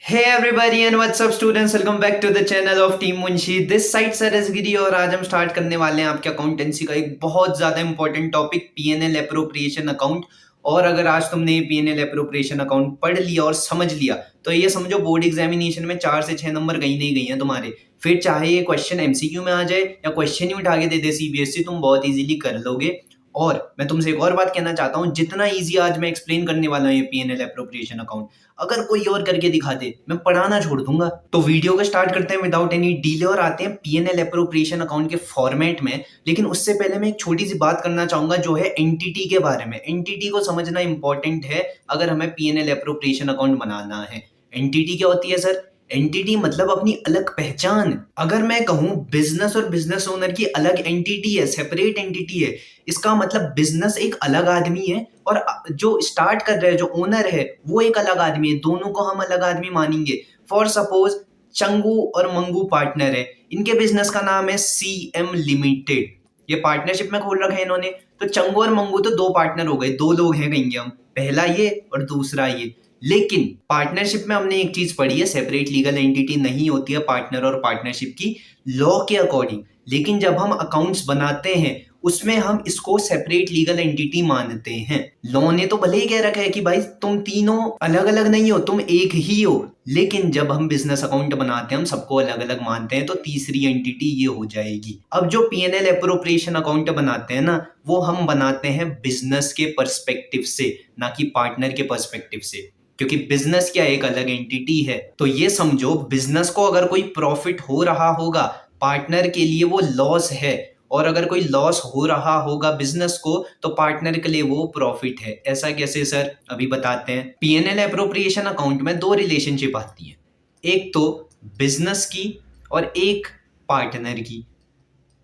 Hey everybody and what's up students, welcome back to the channel of Team Munshi. This side Saras Giri और आज हम start करने वाले हैं आपके अकाउंटेंसी का एक बहुत ज्यादा important topic PNL appropriation account. और अगर आज तुमने पीएनएल एप्रोप्रिएशन अकाउंट पढ़ लिया और समझ लिया तो ये समझो बोर्ड एग्जामिनेशन में 4 से 6 नंबर कहीं नहीं गई हैं तुम्हारे। फिर चाहे ये क्वेश्चन एमसीक्यू में आ जाए या क्वेश्चन ही उठा के दे दे सीबीएसई, तुम बहुत इजीली कर लोगे। और मैं तुमसे एक और बात कहना चाहता हूँ, जितना इजी आज मैं एक्सप्लेन करने वाला हूँ ये पीएनएल एप्रोप्रिएशन अकाउंट, अगर कोई और करके दिखा दे मैं पढ़ाना छोड़ दूंगा। तो वीडियो को स्टार्ट करते हैं विदाउट एनी डिले और आते हैं पीएनएल एप्रोप्रिएशन अकाउंट के फॉर्मेट में। लेकिन उससे पहले मैं एक छोटी सी बात करना चाहूंगा जो है एंटिटी के बारे में। एंटिटी को समझना इंपॉर्टेंट है अगर हमें पीएनएल एप्रोप्रिएशन अकाउंट बनाना है। एंटिटी क्या होती है सर? एंटिटी मतलब अपनी अलग पहचान। अगर मैं कहूं बिजनेस और बिजनेस ओनर की अलग एंटिटी है, सेपरेट एंटिटी है, इसका मतलब बिजनेस एक अलग आदमी है और जो स्टार्ट कर रहा है, जो ओनर है, वो एक अलग आदमी है। दोनों को हम अलग आदमी मानेंगे। फॉर सपोज चंगू और मंगू पार्टनर है, इनके बिजनेस का नाम है सीएम लिमिटेड। ये पार्टनरशिप में खोल रखा है इन्होंने। तो चंगू और मंगू तो दो पार्टनर हो गए, दो लोग हैं कहेंगे हम, पहला ये और दूसरा ये। लेकिन पार्टनरशिप में हमने एक चीज पढ़ी है, सेपरेट लीगल एंटिटी नहीं होती है पार्टनर और पार्टनरशिप की लॉ के अकॉर्डिंग। लेकिन जब हम अकाउंट्स बनाते हैं उसमें हम इसको सेपरेट लीगल एंटिटी मानते हैं। लॉ ने तो भले ही कह रखा है कि भाई तुम तीनों अलग अलग नहीं हो, तुम एक ही हो। लेकिन जब हम बिजनेस अकाउंट बनाते हैं हम सबको अलग अलग मानते हैं, तो तीसरी एंटिटी ये हो जाएगी। अब जो पीएनएल एप्रोप्रिएशन अकाउंट बनाते हैं ना, वो हम बनाते हैं बिजनेस के पर्सपेक्टिव से, ना कि पार्टनर के पर्सपेक्टिव से। क्योंकि बिजनेस क्या एक अलग एंटिटी है। तो ये समझो बिजनेस को अगर कोई प्रॉफिट हो रहा होगा, पार्टनर के लिए वो लॉस है। और अगर कोई लॉस हो रहा होगा बिजनेस को, तो पार्टनर के लिए वो प्रॉफिट है। ऐसा कैसे सर? अभी बताते हैं। पीएनएल एप्रोप्रिएशन अकाउंट में दो रिलेशनशिप आती है, एक तो बिजनेस की और एक पार्टनर की।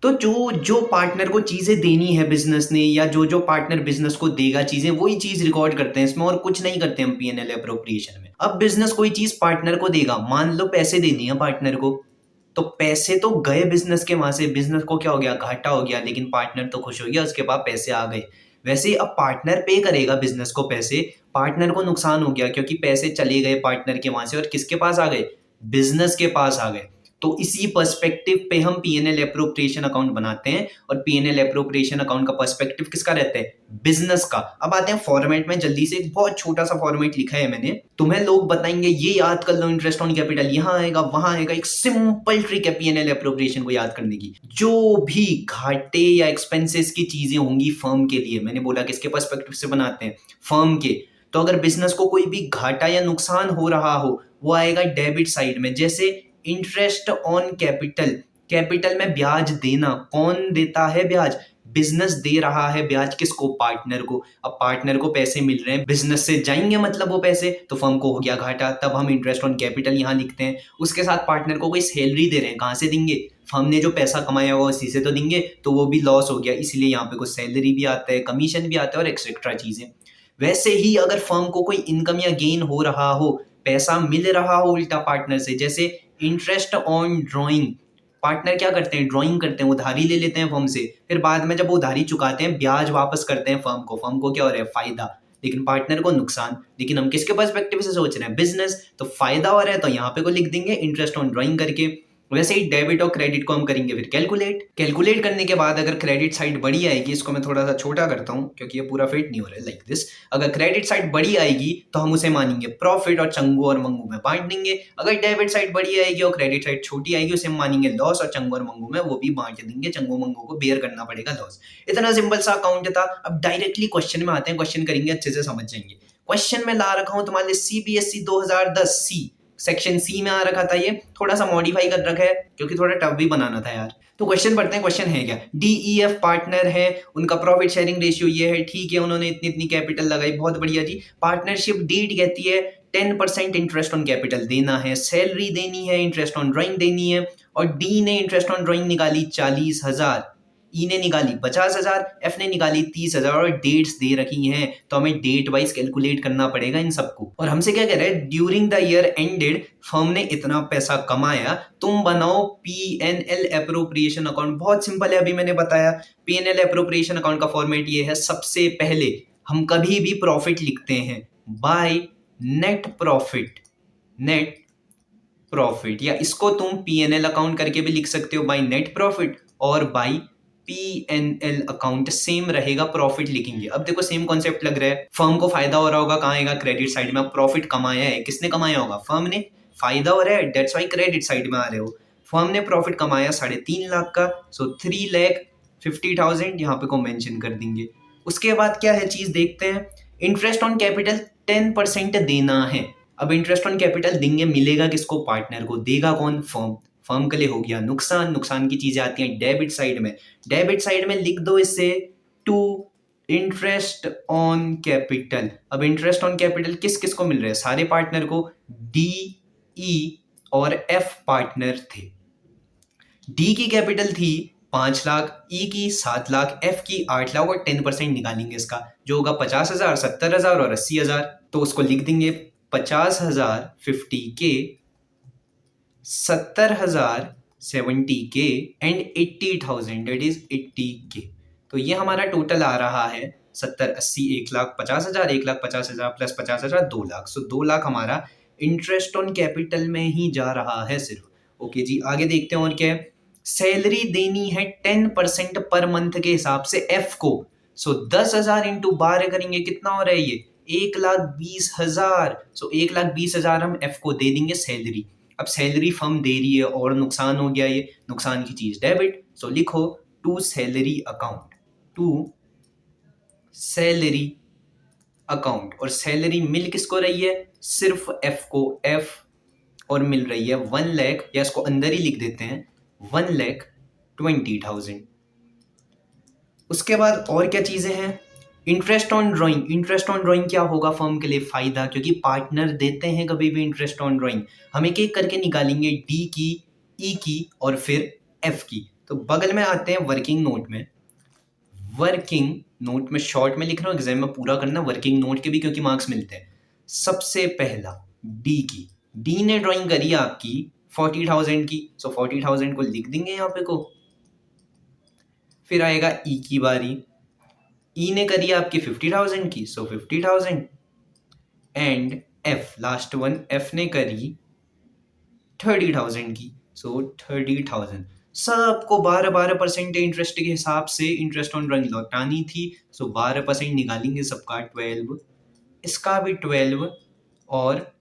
तो जो जो पार्टनर को चीजें देनी है बिजनेस ने, या जो जो पार्टनर बिजनेस को देगा चीजें, वही चीज रिकॉर्ड करते हैं इसमें, और कुछ नहीं करते हम पीएनएल एप्रोप्रिएशन में। अब बिजनेस कोई चीज पार्टनर को देगा, मान लो पैसे दे दिए पार्टनर को, तो पैसे तो गए बिजनेस के वहां से, बिजनेस को क्या हो गया, घाटा हो गया, लेकिन पार्टनर तो खुश हो गया, उसके पास पैसे आ गए। वैसे ही अब पार्टनर पे करेगा बिजनेस को पैसे, पार्टनर को नुकसान हो गया क्योंकि पैसे चले गए पार्टनर के वहां से और किसके पास आ गए, बिजनेस के पास आ गए। तो इसी पर्सपेक्टिव पे हम पीएनएल एप्रोप्रिएशन अकाउंट बनाते हैं। और पीएनएल एप्रोप्रिएशन अकाउंट का पर्सपेक्टिव किसका रहता है, बिजनेस का। अब आते हैं फॉर्मेट में, जल्दी से एक बहुत छोटा सा फॉर्मेट लिखा है मैंने, तुम्हें लोग बताएंगे ये याद कर लो, इंटरेस्ट ऑन कैपिटल यहाँ आएगा वहां आएगा। एक सिंपल ट्रिक है पीएनएल एप्रोप्रिएशन को याद करने की। जो भी घाटे या एक्सपेंसेस की चीजें होंगी फर्म के लिए, मैंने बोला किसके पर्सपेक्टिव से बनाते हैं, फर्म के। तो अगर बिजनेस को कोई भी घाटा या नुकसान हो रहा हो, वो आएगा डेबिट साइड में। जैसे इंटरेस्ट ऑन कैपिटल, कैपिटल में ब्याज देना, कौन देता है ब्याज, बिजनेस दे रहा है ब्याज किसको, पार्टनर को। अब पार्टनर को पैसे मिल रहे हैं, बिजनेस से जाएंगे मतलब वो पैसे, तो फर्म को हो गया घाटा, तब हम इंटरेस्ट ऑन कैपिटल यहाँ लिखते हैं। उसके साथ पार्टनर को कोई सैलरी दे रहे हैं, कहाँ से देंगे, फर्म ने जो पैसा कमाया हुआ उसी से तो देंगे, तो वो भी लॉस हो गया, इसलिए यहाँ पे कुछ सैलरी भी आता है, कमीशन भी आता है और एक्सेट्रा चीजें। वैसे ही अगर फर्म को कोई इनकम या गेन हो रहा हो, पैसा मिल रहा हो उल्टा पार्टनर से, जैसे इंटरेस्ट ऑन ड्राइंग, पार्टनर क्या करते हैं, ड्राइंग करते हैं, उधारी ले लेते हैं फर्म से, फिर बाद में जब वो उधारी चुकाते हैं ब्याज वापस करते हैं फर्म को। फर्म को क्या हो रहा है, फायदा, लेकिन पार्टनर को नुकसान। लेकिन हम किसके पर्सपेक्टिव से सोच रहे हैं, बिजनेस, तो फायदा हो रहा है, तो यहाँ पे को लिख देंगे इंटरेस्ट ऑन ड्राइंग करके। वैसे ही डेबिट और क्रेडिट को हम करेंगे फिर कैलकुलेट। कैलकुलेट करने के बाद अगर क्रेडिट साइड बड़ी आएगी, इसको मैं थोड़ा सा छोटा करता हूँ क्योंकि ये पूरा फिट नहीं हो रहा है, लाइक दिस। अगर क्रेडिट साइड बड़ी आएगी तो हम उसे मानेंगे प्रॉफिट और चंगू और मंगू में बांट देंगे। अगर डेबिट साइड बड़ी आएगी और क्रेडिट साइड छोटी आएगी, उसे हम मानेंगे लॉस, और चंगू और मंगू में वो भी बांट देंगे, चंगू मंगू को बेयर करना पड़ेगा लॉस। इतना सिंपल सा अकाउंट था। अब डायरेक्टली क्वेश्चन में आते हैं, क्वेश्चन करेंगे अच्छे से समझ जाएंगे। क्वेश्चन में ला रखा हूं तुम्हारे सीबीएसई 2010 सी, सेक्शन सी में आ रखा था, ये थोड़ा सा मॉडिफाई कर रखा है क्योंकि थोड़ा टफ भी बनाना था यार। तो क्वेश्चन पढ़ते हैं। क्वेश्चन है क्या, डीईएफ पार्टनर है, उनका प्रॉफिट शेयरिंग रेशियो ये है, ठीक है, उन्होंने इतनी इतनी कैपिटल लगाई, बहुत बढ़िया जी। पार्टनरशिप डीड कहती है 10% इंटरेस्ट ऑन कैपिटल देना है, सैलरी देनी है, इंटरेस्ट ऑन ड्राइंग देनी है। और डी ने इंटरेस्ट ऑन ड्राइंग निकाली 40,000, ई ने निकाली 50,000, एफ ने निकाली 30,000, और डेट्स दे रखी हैं, तो हमें डेट वाइज कैलकुलेट करना पड़ेगा इन सबको। और हमसे क्या कह रहा है, during the year ended firm ने इतना पैसा कमाया, तुम बनाओ पीएनएल एप्रोप्रिएशन अकाउंट। बहुत सिंपल है, अभी मैंने बताया। पीएनएल एप्रोप्रिएशन अकाउंट का फॉर्मेट ये है, सबसे पहले हम कभी भी प्रॉफिट लिखते हैं by net profit, net profit, या इसको तुम पीएनएल अकाउंट करके भी लिख सकते हो, बाय नेट प्रॉफिट और बाय पीएनएल अकाउंट सेम रहेगा, प्रॉफिट लिखेंगे। अब देखो सेम कॉन्सेप्ट लग रहा है, फर्म को फायदा हो रहा होगा, कहाँ आएगा, क्रेडिट साइड में। अब प्रॉफिट कमाया है, किसने कमाया होगा, फर्म ने, फायदा हो रहा है, डेट्स वाई क्रेडिट साइड में आ रहे हो। फर्म ने प्रॉफिट कमाया 3.5 लाख का, सो 3,50,000 यहाँ पे को मेंशन कर देंगे। उसके बाद क्या है चीज देखते हैं, इंटरेस्ट ऑन कैपिटल 10% देना है। अब इंटरेस्ट ऑन कैपिटल देंगे, मिलेगा किसको, पार्टनर को। देगा कौन, फर्म। फर्म के लिए हो गया नुकसान, नुकसान की चीजें आती हैं डेबिट साइड में। डेबिट साइड में लिख दो इसे टू इंटरेस्ट ऑन कैपिटल। अब इंटरेस्ट ऑन कैपिटल किस किस को मिल रहा है, सारे पार्टनर को। डी, ई और एफ पार्टनर थे। डी की कैपिटल थी 5 लाख, ई की 7 लाख, एफ की 8 लाख, और 10% निकालेंगे इसका, जो होगा 50,000, 70,000 और 80,000। तो उसको लिख देंगे 50,000 50K, 70,000 70K and 80,000 that is 80K। तो ये हमारा टोटल आ रहा है 70, 80, 1,50,000, 1,50,000 प्लस 50,000, 2 लाख। सो 2 लाख हमारा इंटरेस्ट ऑन कैपिटल में ही जा रहा है सिर्फ। ओके जी, आगे देखते हैं और क्या है। सैलरी देनी है 10% पर मंथ के हिसाब से एफ को। सो 10,000 इंटू 12 करेंगे, कितना हो रहा है ये, 1,20,000। सो 1,20,000 हम एफ को दे देंगे सैलरी। अब सैलरी फर्म दे रही है और नुकसान हो गया, ये नुकसान की चीज डेबिट। सो लिखो to salary account, to salary account. और सैलरी मिल किसको रही है, सिर्फ एफ को, एफ, और मिल रही है 1 लाख, या इसको अंदर ही लिख देते हैं 1,20,000। उसके बाद और क्या चीजें हैं, interest on drawing. Interest on drawing क्या होगा फर्म के लिए, फायदा, क्योंकि पार्टनर देते हैं कभी भी इंटरेस्ट ऑन ड्राइंग। हम एक एक करके निकालेंगे, डी की, ई की और फिर एफ की। तो बगल में आते हैं वर्किंग नोट में। वर्किंग नोट में शॉर्ट में लिख रहा हूँ, एग्जाम में पूरा करना वर्किंग नोट के भी, क्योंकि मार्क्स मिलते हैं। सबसे पहला डी की, डी ने ड्राइंग करी आपकी 40,000 की, सो 40,000 को लिख देंगे यहाँ पे को। फिर आएगा ई की बारी, ई ने करी आपकी 50,000 की, सो 50,000। And F, last one, F ने करी 30,000 की, सो 30,000। सबको 12% इंटरेस्ट के हिसाब से इंटरेस्ट ऑन ड्राइंग लौटानी थी। सो 12% निकालेंगे सबका, 12, इसका भी 12 और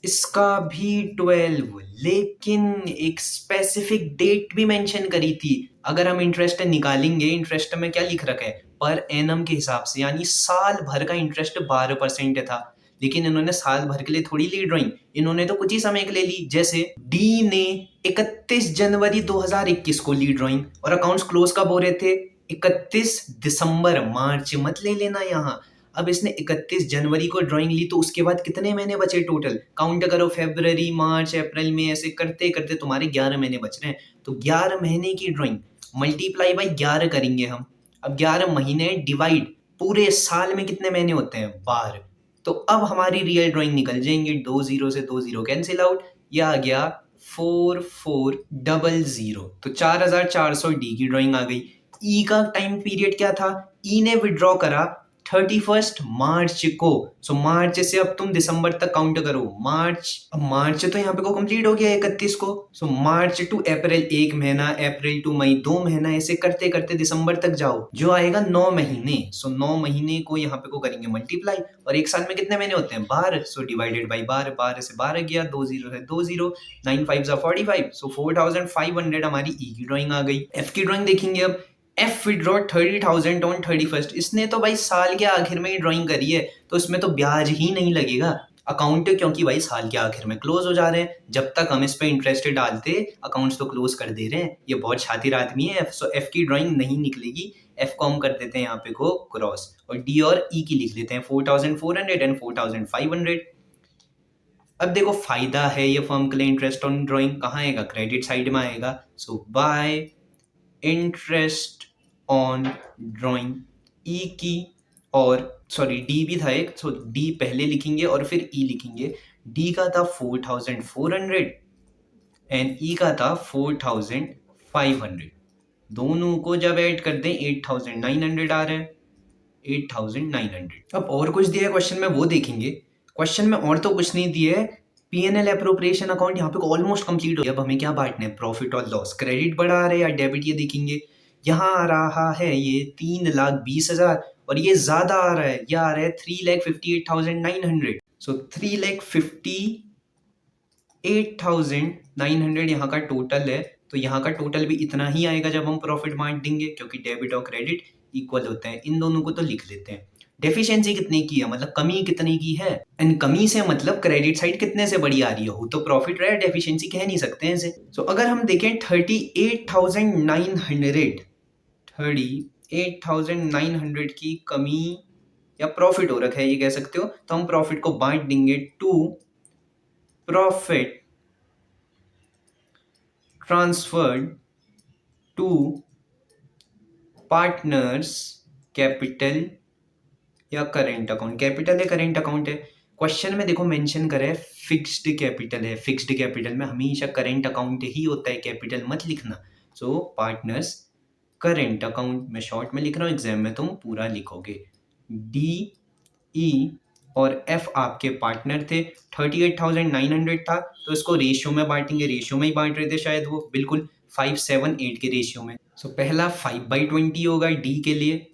इसका भी 12। लेकिन एक स्पेसिफिक डेट भी मेंशन करी थी। अगर हम इंटरेस्ट निकालेंगे, इंटरेस्ट में क्या लिख रखा है, पर एनम के हिसाब से, यानी साल भर का इंटरेस्ट 12% था। लेकिन इन्होंने साल भर के लिए थोड़ी ली ड्राइंग, इन्होंने तो कुछ ही समय के लिए ली। जैसे डी ने 31 जनवरी 2021 को ली ड्राइंग, और अकाउंट्स क्लोज कब हो रहे थे, 31 दिसंबर, मार्च मत ले लेना यहाँ। अब इसने 31 जनवरी को ड्राइंग ली, तो उसके बाद कितने महीने बचे टोटल, काउंट करो, फरवरी, मार्च, अप्रैल, मई, ऐसे करते करते तुम्हारे 11 महीने बच रहे हैं। तो 11 महीने की ड्राइंग मल्टीप्लाई बाई 11 करेंगे हम। अब 11 महीने डिवाइड, पूरे साल में कितने महीने होते हैं, 12। तो अब हमारी रियल ड्राइंग निकल जाएंगे, 2 0 से 2 0 कैंसिल आउट, यह आ गया 4,400। तो 4,400 डी की ड्राइंग आ गई। ई का टाइम पीरियड क्या था, ई ने विड्रॉ करा 31 मार्च को। सो मार्च से अब तुम दिसंबर तक काउंट करो, मार्च, अब मार्च तो यहाँ पे को कंप्लीट हो गया 31 को। सो मार्च टू अप्रैल 1 महीना, अप्रैल टू मई 2 महीना, ऐसे करते करते दिसंबर तक जाओ, जो आएगा 9 महीने। सो 9 महीने को यहाँ पे को करेंगे मल्टीप्लाई, और एक साल में कितने महीने होते हैं, 12। सो डिवाइडेड बाई 12, 12 से 12 गया, 2 0 से 2 0, 9 5 45। सो 4,500 हमारी ई की ड्राइंग आ गई। एफ की ड्राइंग देखेंगे अब, एफ विड्रॉ 30,000 ऑन 31st। इसने तो भाई साल के आखिर में ही ड्राइंग करी है, तो इसमें तो ब्याज ही नहीं लगेगा अकाउंट, क्योंकि भाई साल के आखिर में क्लोज हो जा रहे हैं। जब तक हम इस पे इंटरेस्ट डालते, अकाउंट्स तो क्लोज कर दे रहे हैं। ये बहुत शातिर आदमी है एफ, सो एफ की ड्राइंग नहीं निकलेगी। एफ को हम कर देते हैं यहाँ पे को क्रॉस, और डी और ई की लिख लेते हैं 4,400 एंड 4,500। अब देखो फायदा है ये फर्म के लिए, इंटरेस्ट ऑन ड्राइंग कहाँ आएगा, क्रेडिट साइड में आएगा। सो बाय इंटरेस्ट ऑन ड्राइंग, ई की, और सॉरी डी भी था एक, सो डी पहले लिखेंगे और फिर ई लिखेंगे। डी का था 4,400 एंड ई का था 4,500। दोनों को जब ऐड कर दें 8,900 आ रहा है, 8,900। अब और कुछ दिया है क्वेश्चन में, वो देखेंगे। क्वेश्चन में और तो कुछ नहीं दिया है, पीएनएल अप्रोप्रिएशन अकाउंट यहाँ पे ऑलमोस्ट कंप्लीट हो गया। अब हमें क्या बांटना है, प्रॉफिट और लॉस। क्रेडिट बढ़ा आ रहा है या डेबिट, ये देखेंगे। यहाँ आ रहा है ये 3,20,000 और ये ज्यादा आ रहा है, ये आ रहा है 3,58,900। सो 3,58,900 यहाँ का टोटल है। तो यहाँ का टोटल भी इतना ही आएगा जब हम प्रॉफिट बांट देंगे, क्योंकि डेबिट और क्रेडिट इक्वल होते हैं। इन दोनों को तो लिख लेते हैं। डेफिशिएंसी कितने की है, मतलब कमी कितने की है। एंड कमी से मतलब क्रेडिट साइड कितने से बड़ी आ रही है, हो तो प्रॉफिट रहे, डेफिशिएंसी कह नहीं सकते हैं इसे। सो अगर हम देखें 38,900 की कमी या प्रॉफिट हो रखा है, ये कह सकते हो। तो हम प्रॉफिट को बांट देंगे to profit transferred to partners capital या करेंट अकाउंट। कैपिटल है, करेंट अकाउंट है। क्वेश्चन में देखो मेंशन करे फिक्स्ड कैपिटल है। फिक्स्ड कैपिटल में हमेशा करेंट अकाउंट ही होता है, कैपिटल मत लिखना। सो पार्टनर्स करेंट अकाउंट में शॉर्ट में लिख रहा हूँ, एग्जाम में तुम पूरा लिखोगे। डी ई और एफ आपके पार्टनर थे। 38,900 था, तो इसको रेशियो में बांटेंगे। रेशियो में ही बांट रहे थे शायद वो, बिल्कुल 5:7:8 के रेशियो में। सो पहला 5/20 होगा डी के लिए।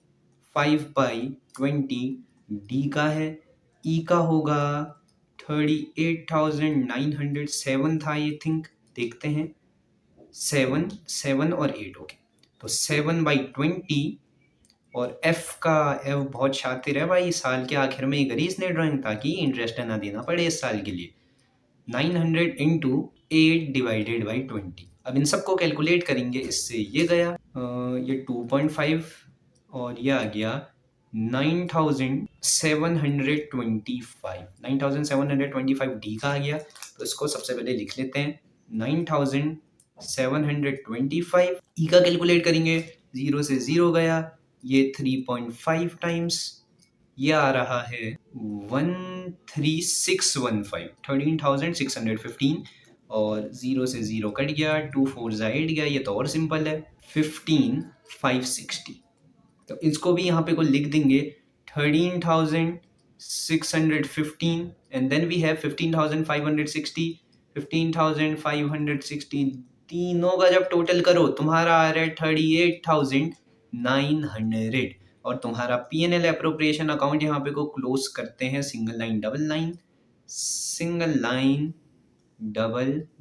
5/20 डी का है। ई का होगा 38,907 था ये थिंक, देखते हैं। 7 और 8 ओके। तो 7/20 और एफ का, एफ बहुत शातिर है भाई, साल के आखिर में ही करी इसने ड्राइंग ताकि इंटरेस्ट ना देना पड़े इस साल के लिए। 900 इंटू 8/20। अब इन सबको कैलकुलेट करेंगे, इससे ये गया ये 2.5 और ये आ गया 9,725 डी का आ गया। तो इसको सबसे पहले लिख लेते हैं 9,725। ई का कैलकुलेट करेंगे, 0 से 0 गया, ये 3.5 टाइम्स, ये आ रहा है 13,615 13,615 और 0 से 0 कट गया, 2 4 8 गया, ये तो और सिंपल है 15,560। तो इसको भी यहाँ पे को लिख देंगे 13,615 एंड देन वी हैव 15,560 15,560। तीनों का जब टोटल करो तुम्हारा आ रहा है 38,900। और तुम्हारा पीएनएल अप्रोप्रिएशन अकाउंट यहाँ पे को क्लोज करते हैं, single line double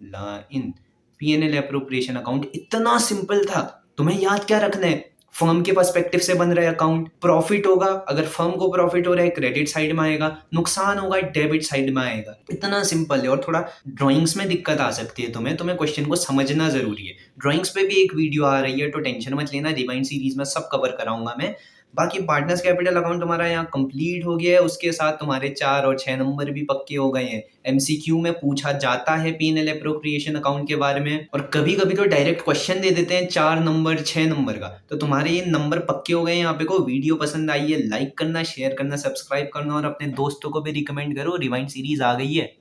line. PNL appropriation account इतना सिंपल था, तुम्हें याद क्या रखना है, फर्म के पर्सपेक्टिव से बन रहा है अकाउंट। प्रॉफिट होगा, अगर फर्म को प्रॉफिट हो रहा है क्रेडिट साइड में आएगा, नुकसान होगा डेबिट साइड में आएगा। इतना सिंपल है। और थोड़ा ड्राइंग्स में दिक्कत आ सकती है तुम्हें क्वेश्चन को समझना जरूरी है। ड्राइंग्स पे भी एक वीडियो आ रही है, तो टेंशन मत लेना, रिवाइंड सीरीज में सब कवर कराऊंगा मैं। बाकी पार्टनर्स कैपिटल अकाउंट तुम्हारा यहाँ कंप्लीट हो गया है, उसके साथ तुम्हारे 4 और 6 नंबर भी पक्के हो गए हैं। एमसीक्यू में पूछा जाता है पीएनएल अप्रोप्रिएशन अकाउंट के बारे में, और कभी कभी तो डायरेक्ट क्वेश्चन दे देते हैं 4 नंबर 6 नंबर का। तो तुम्हारे ये नंबर पक्के हो गए हैं। यहाँ पे को वीडियो पसंद आई है, लाइक करना, शेयर करना, सब्सक्राइब करना और अपने दोस्तों को भी रिकमेंड करो। रिवाइंड सीरीज आ गई है।